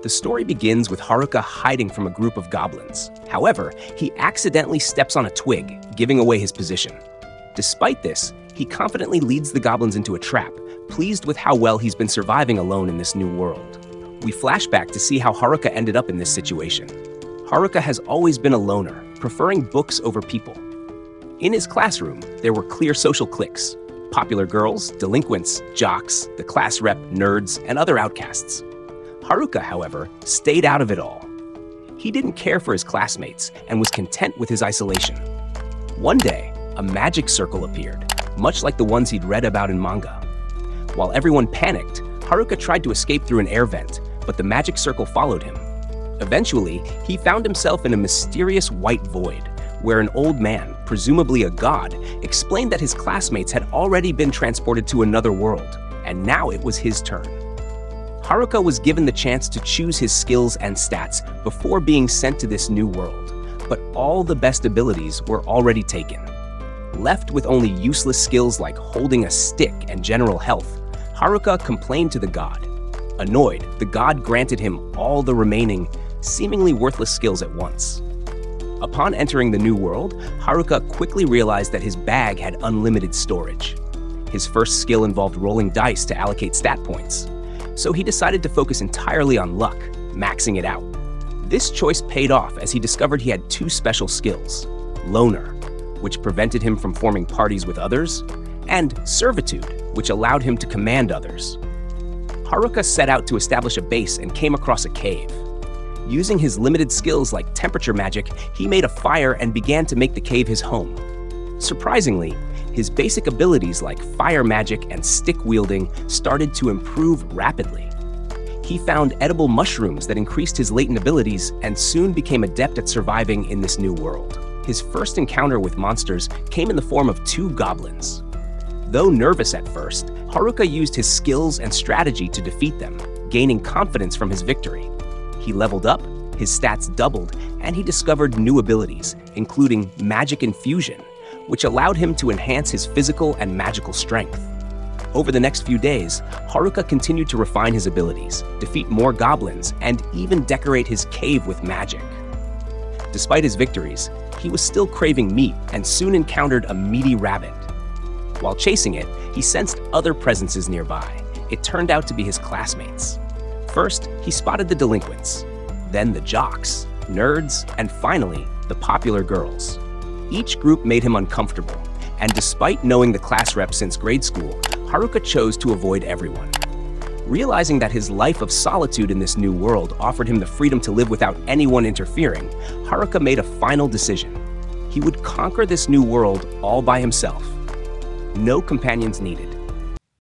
The story begins with Haruka hiding from a group of goblins. However, he accidentally steps on a twig, giving away his position. Despite this, he confidently leads the goblins into a trap, pleased with how well he's been surviving alone in this new world. We flash back to see how Haruka ended up in this situation. Haruka has always been a loner, preferring books over people. In his classroom, there were clear social cliques: popular girls, delinquents, jocks, the class rep, nerds, and other outcasts. Haruka, however, stayed out of it all. He didn't care for his classmates and was content with his isolation. One day, a magic circle appeared, much like the ones he'd read about in manga. While everyone panicked, Haruka tried to escape through an air vent, but the magic circle followed him. Eventually, he found himself in a mysterious white void, where an old man, presumably a god, explained that his classmates had already been transported to another world, and now it was his turn. Haruka was given the chance to choose his skills and stats before being sent to this new world, but all the best abilities were already taken. Left with only useless skills like holding a stick and general health, Haruka complained to the god. Annoyed, the god granted him all the remaining, seemingly worthless skills at once. Upon entering the new world, Haruka quickly realized that his bag had unlimited storage. His first skill involved rolling dice to allocate stat points, so he decided to focus entirely on luck, maxing it out. This choice paid off as he discovered he had two special skills: Loner, which prevented him from forming parties with others, and Servitude, which allowed him to command others. Haruka set out to establish a base and came across a cave. Using his limited skills like temperature magic, he made a fire and began to make the cave his home. Surprisingly, his basic abilities like fire magic and stick wielding started to improve rapidly. He found edible mushrooms that increased his latent abilities and soon became adept at surviving in this new world. His first encounter with monsters came in the form of two goblins. Though nervous at first, Haruka used his skills and strategy to defeat them, gaining confidence from his victory. He leveled up, his stats doubled, and he discovered new abilities, including magic infusion, which allowed him to enhance his physical and magical strength. Over the next few days, Haruka continued to refine his abilities, defeat more goblins, and even decorate his cave with magic. Despite his victories, he was still craving meat and soon encountered a meaty rabbit. While chasing it, he sensed other presences nearby. It turned out to be his classmates. First, he spotted the delinquents, then the jocks, nerds, and finally, the popular girls. Each group made him uncomfortable, and despite knowing the class rep since grade school, Haruka chose to avoid everyone. Realizing that his life of solitude in this new world offered him the freedom to live without anyone interfering, Haruka made a final decision. He would conquer this new world all by himself. No companions needed.